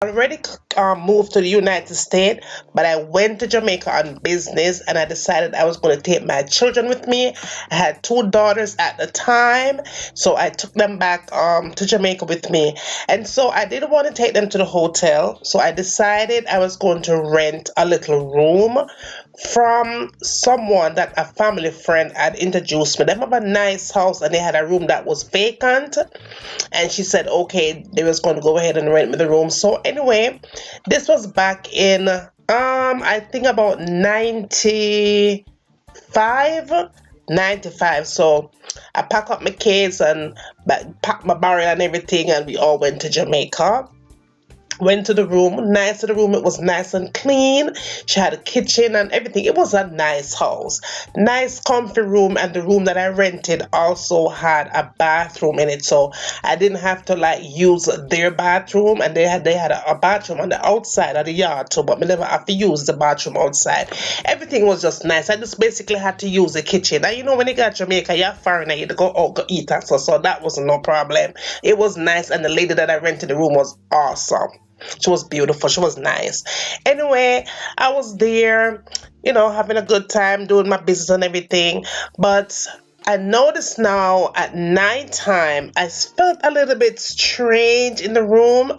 already moved to the United States, but I went to Jamaica on business and I decided I was going to take my children with me. I had two daughters at the time, so I took them back to Jamaica with me. And so I didn't want to take them to the hotel, so I decided I was going to rent a little room from someone that a family friend had introduced me. They have a nice house and they had a room that was vacant, and she said okay they was going to go ahead and rent me the room. So anyway, this was back in I think about 95. So I packed up my kids and packed my barrel and everything, and we all went to Jamaica. Went to the room, nice to the room. It was nice and clean. She had a kitchen and everything. It was a nice house, nice comfy room. And the room that I rented also had a bathroom in it, so I didn't have to like use their bathroom. And they had a bathroom on the outside of the yard too, but we never have to use the bathroom outside. Everything was just nice. I just basically had to use the kitchen. And you know, when you got Jamaica, you're foreigner, you had to go out go eat and so that was no problem. It was nice, and the lady that I rented the room was awesome. She was beautiful. She was nice. Anyway, I was there, having a good time, doing my business and everything. But I noticed now at nighttime, I felt a little bit strange in the room,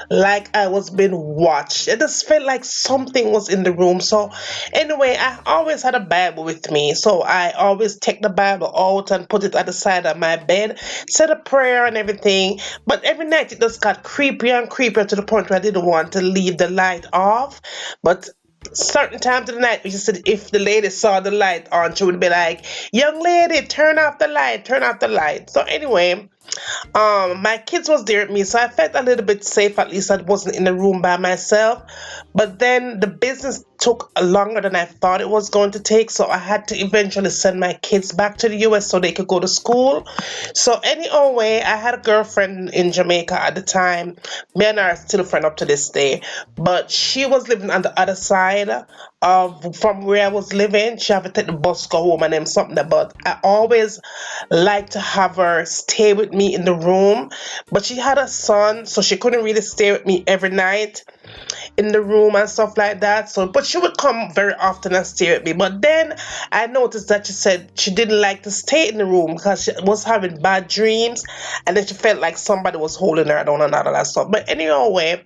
like I was being watched. It just felt like something was in the room. So, anyway, I always had a Bible with me. So, I always take the Bible out and put it at the side of my bed, said a prayer and everything. But every night it just got creepier and creepier to the point where I didn't want to leave the light off. But certain times of the night, we just said if the lady saw the light on, she would be like, "Young lady, turn off the light, turn off the light." So anyway, my kids was there with me, so I felt a little bit safe. At least I wasn't in the room by myself. But then the business took longer than I thought it was going to take, so I had to eventually send my kids back to the US so they could go to school. So anyway, I had a girlfriend in Jamaica at the time. Me and her are still friends up to this day, but she was living on the other side of from where I was living. She had to take the bus go home and them something. But I always like to have her stay with me in the room. But she had a son, so she couldn't really stay with me every night in the room and stuff like that. So, but she would come very often and stay with me. But then I noticed that she said she didn't like to stay in the room because she was having bad dreams, and then she felt like somebody was holding her down and all of that stuff. But anyway,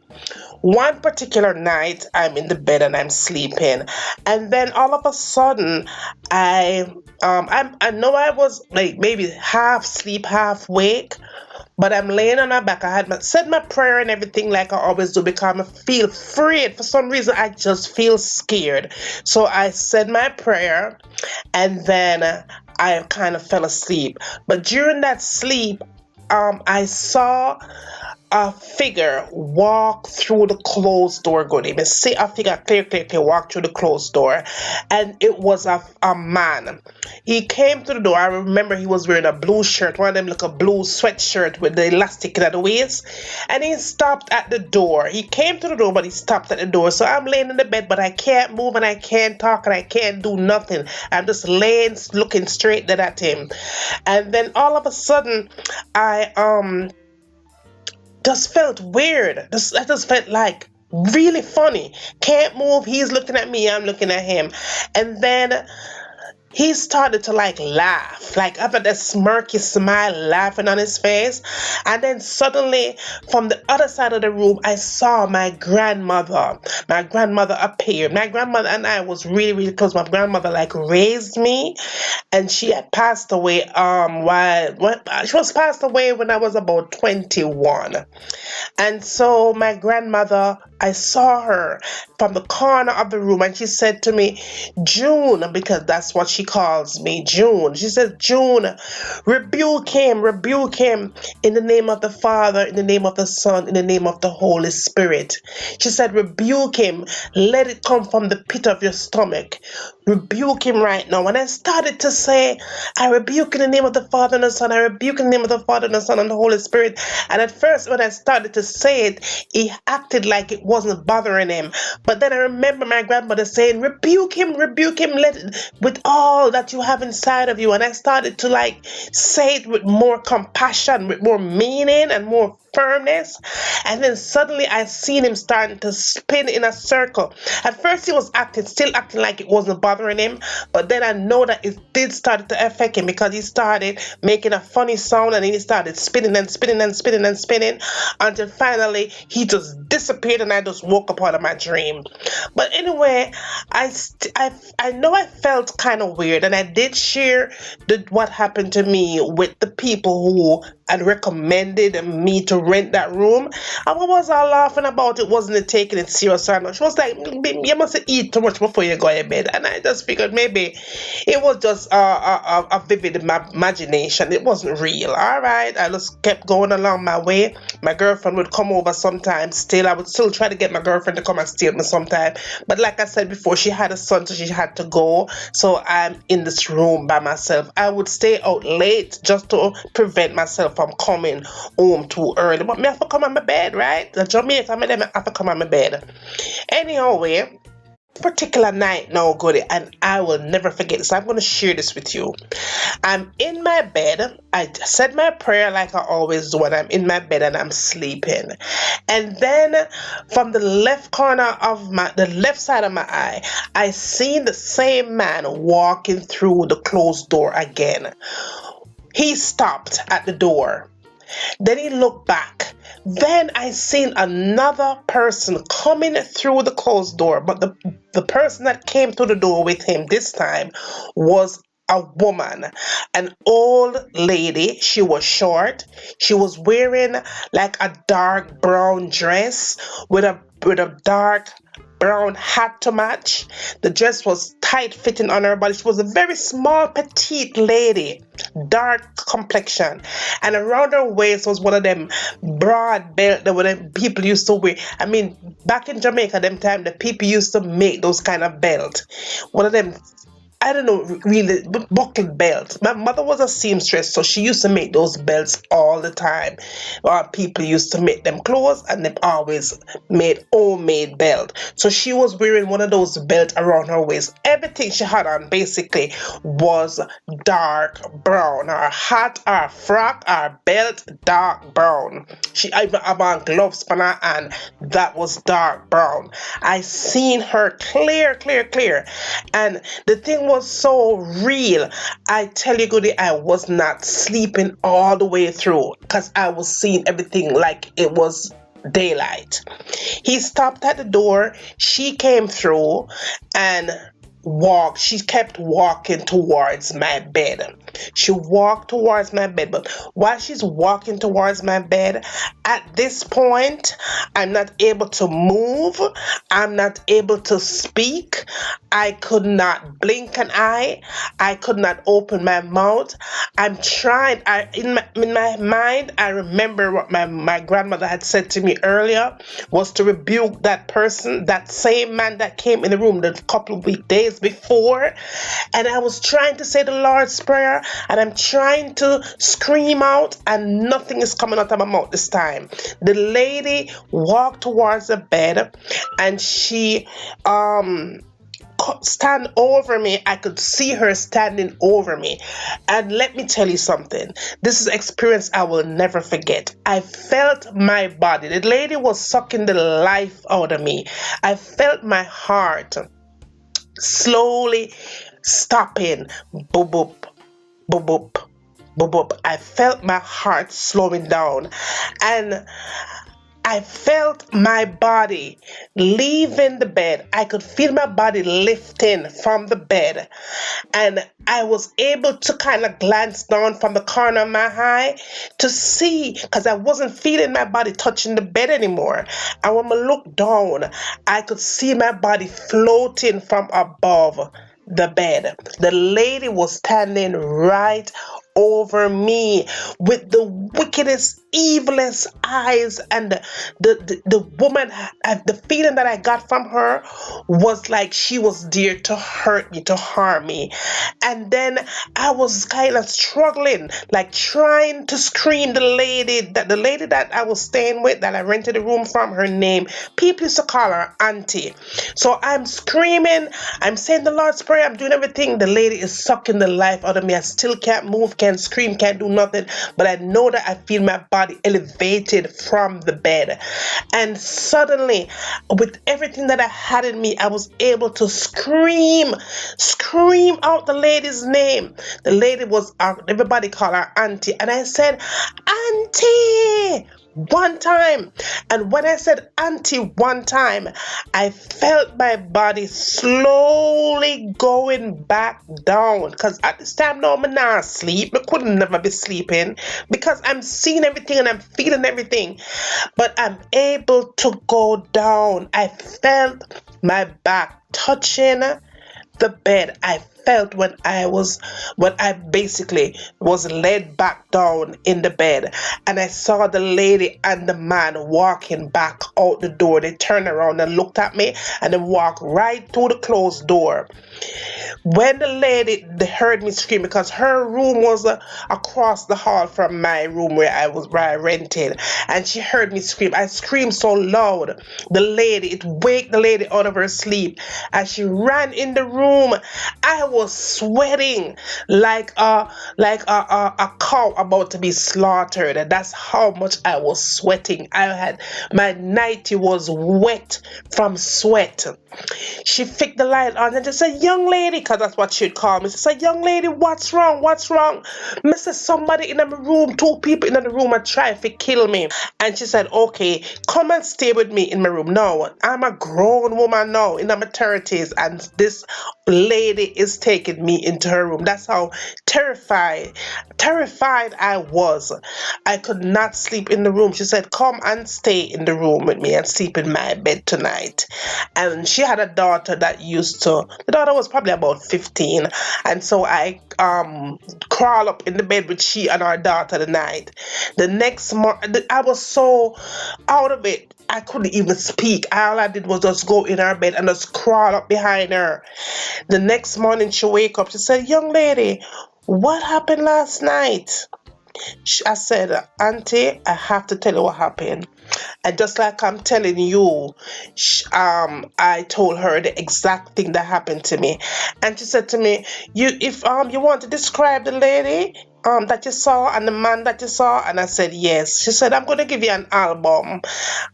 one particular night I'm in the bed and I'm sleeping, and then all of a sudden I know I was like maybe half sleep, half wake, but I'm laying on my back. I had said my prayer and everything like I always do because I feel afraid. For some reason, I just feel scared. So I said my prayer, and then I kind of fell asleep. But during that sleep, I saw a figure walk through the closed door. Good even see a figure clear walk through the closed door, and it was a man. He came to the door. I remember he was wearing a blue shirt, one of them like a blue sweatshirt with the elastic at the waist, and he stopped at the door. He came to the door, but he stopped at the door. So I'm laying in the bed, but I can't move and I can't talk and I can't do nothing. I'm just laying looking straight dead at him. And then all of a sudden I just felt weird. I just felt like really funny. Can't move. He's looking at me. I'm looking at him. And then he started to like laugh, like after that smirky smile laughing on his face. And then suddenly from the other side of the room, I saw my grandmother. My grandmother appeared. My grandmother and I was really, really close. My grandmother like raised me, and she had passed away while when, she was passed away when I was about 21. And so my grandmother, I saw her from the corner of the room, and she said to me, "June," because that's what she calls me, June. She said, "June, rebuke him in the name of the Father, in the name of the Son, in the name of the Holy Spirit." She said, "Rebuke him. Let it come from the pit of your stomach. Rebuke him right now." And I started to say, "I rebuke in the name of the Father and the Son. I rebuke in the name of the Father and the Son and the Holy Spirit." And at first, when I started to say it, he acted like it wasn't bothering him. But then I remember my grandmother saying, rebuke him, let it, with all that you have inside of you." And I started to like say it with more compassion, with more meaning and more firmness. And then suddenly I seen him starting to spin in a circle. At first he was still acting like it wasn't bothering him, but then I know that it did start to affect him because he started making a funny sound and then he started spinning and spinning and spinning and spinning until finally he just disappeared and I just woke up out of my dream. But anyway, I know I felt kind of weird and I did share what happened to me with the people who had recommended me to rent that room. And what was I laughing about? It wasn't it taking it serious or not. She was like, you must eat too much before you go to bed. And I just figured maybe it was just a vivid imagination. It wasn't real. All right. I just kept going along my way. My girlfriend would come over sometimes still. I would still try to get my girlfriend to come and stay with me sometime. But like I said before, she had a son, so she had to go. So I'm in this room by myself. I would stay out late just to prevent myself from coming home too early. But me have to come on my bed, right? The Jamaica, me have to come on my bed. Anyhow, particular night now, Goody, and I will never forget this. I'm going to share this with you. I'm in my bed. I said my prayer like I always do when I'm in my bed and I'm sleeping. And then from the left corner of the left side of my eye, I seen the same man walking through the closed door again. He stopped at the door. Then he looked back. Then I seen another person coming through the closed door, but the person that came through the door with him this time was a woman, an old lady. She was short. She was wearing like a dark brown dress with a dark brown hat to match. The dress was tight fitting on her body. She was a very small, petite lady, dark complexion, and around her waist was one of them broad belt that people used to wear. I mean, back in Jamaica, them time the people used to make those kind of belt. One of them, I don't know, really, buckled belts. My mother was a seamstress, so she used to make those belts all the time. People used to make them clothes, and they always made homemade belt. So she was wearing one of those belts around her waist. Everything she had on basically was dark brown. Her hat, her frock, her belt, dark brown. She even had on gloves on her hand that was dark brown. I seen her clear. And the thing was so real. I tell you, Goody, I was not sleeping all the way through because I was seeing everything like it was daylight. He stopped at the door. She came through and walked. She kept walking towards my bed. She walked towards my bed, but while she's walking towards my bed, at this point, I'm not able to move. I'm not able to speak. I could not blink an eye. I could not open my mouth. I'm trying. In my mind, I remember what my grandmother had said to me earlier was to rebuke that person, that same man that came in the room the couple of weekdays before. And I was trying to say the Lord's Prayer, and I'm trying to scream out, and nothing is coming out of my mouth this time. The lady walked towards the bed, and she stand over me. I could see her standing over me. And let me tell you something. This is an experience I will never forget. I felt my body. The lady was sucking the life out of me. I felt my heart slowly stopping. Boop, boop, boop, boop, boop, boop. I felt my heart slowing down. And I felt my body leaving the bed. I could feel my body lifting from the bed. And I was able to kind of glance down from the corner of my eye to see, because I wasn't feeling my body touching the bed anymore. And when I looked down, I could see my body floating from above the bed. The lady was standing right over me with the wickedest, evilest eyes, and the woman, the feeling that I got from her was like she was there to hurt me, to harm me. And then I was kind of struggling, like trying to scream. The lady that I was staying with, that I rented a room from, her name, people used to call her Auntie. So I'm screaming, I'm saying the Lord's Prayer, I'm doing everything. The lady is sucking the life out of me. I still can't move, can't scream, can't do nothing, but I know that I feel my body body elevated from the bed. And suddenly, with everything that I had in me, I was able to scream out the lady's name. The lady was, everybody called her Auntie. And I said, Auntie! One time. And when I said Auntie one time, I felt my body slowly going back down. Because at this time, no, I'm not asleep. I could never be sleeping because I'm seeing everything and I'm feeling everything. But I'm able to go down. I felt my back touching the bed. I felt when I basically was laid back down in the bed, and I saw the lady and the man walking back out the door. They turned around and looked at me and then walked right through the closed door. When the lady, they heard me scream, because her room was across the hall from my room where I rented, and she heard me scream. I screamed so loud, it waked the lady out of her sleep. As she ran in the room, I was sweating like a cow about to be slaughtered. And that's how much I was sweating. My nightie was wet from sweat. She flicked the light on and just said, "Young lady," because that's what she'd call me. She said, "Young lady, what's wrong? What's wrong?" Mr. Somebody in the room, 2 people in the room are trying to kill me. And she said, "Okay, come and stay with me in my room." No, I'm a grown woman now in my 30s, and this lady is taking me into her room. That's how terrified I was. I could not sleep in the room. She said, "Come and stay in the room with me and sleep in my bed tonight." And she had a daughter that the daughter was probably about 15, and so I crawl up in the bed with she and our daughter the night. The next morning, I was so out of it, I couldn't even speak. All I did was just go in her bed and just crawl up behind her. The next morning she wake up, she said, "Young lady, what happened last night?" I said, "Auntie, I have to tell you what happened." And just like I'm telling you, I told her the exact thing that happened to me. And she said to me, if you want to describe the lady that you saw and the man that you saw?" And I said, "Yes." She said, "I'm going to give you an album.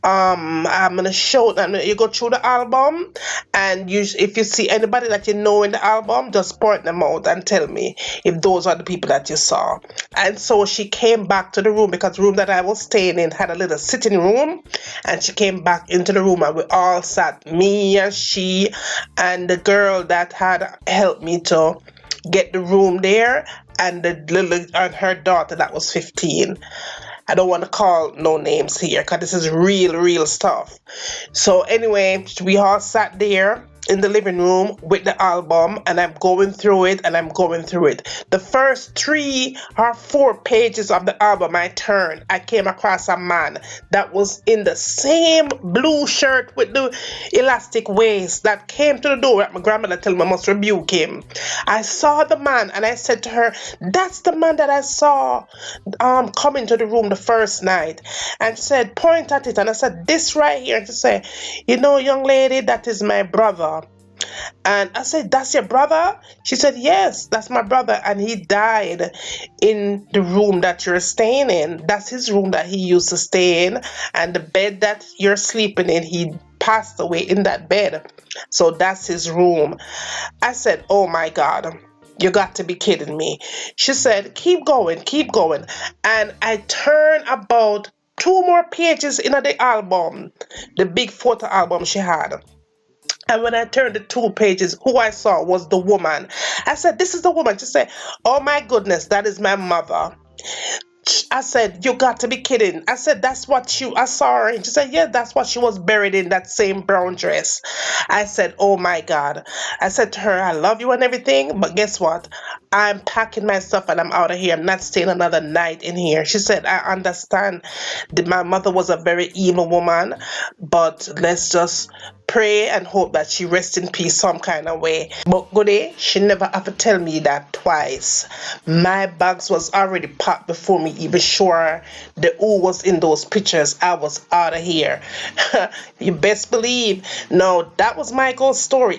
I'm going to show them. You go through the album, and if you see anybody that you know in the album, just point them out and tell me if those are the people that you saw." And so she came back to the room, because the room that I was staying in had a little sitting room, and she came back into the room, and we all sat, me and she and the girl that had helped me to get the room there, and and her daughter that was 15. I don't want to call no names here because this is real stuff. So anyway, we all sat there in the living room with the album, and I'm going through it. The first 3 or 4 pages of the album I came across a man that was in the same blue shirt with the elastic waist that came to the door. My grandmother told me I must rebuke him. I saw the man and I said to her, "That's the man that I saw come into the room the first night." And she said, "Point at it." And I said, "This right here." And she said, "You know, young lady, that is my brother." And I said, "That's your brother?" She said, "Yes, that's my brother, and he died in the room that you're staying in. That's his room that he used to stay in, and the bed that you're sleeping in, he passed away in that bed. So that's his room." I said, "Oh my God, you got to be kidding me." She said, keep going." And I turned about 2 more pages in the album, the big photo album she had. And when I turned the 2 pages, who I saw was the woman. I said, "This is the woman." She said, "Oh my goodness, that is my mother." I said, "You got to be kidding." I said, "That's what I saw her." And she said, "Yeah, that's what she was buried in, that same brown dress." I said, "Oh my God." I said to her, "I love you and everything, but guess what? I'm packing my stuff and I'm out of here. I'm not staying another night in here." She said, "I understand. My mother was a very evil woman, but let's just pray and hope that she rests in peace some kind of way." But goody, she never have to tell me that twice. My bags was already packed before me even sure the who was in those pictures. I was out of here. You best believe. No, that was my ghost story.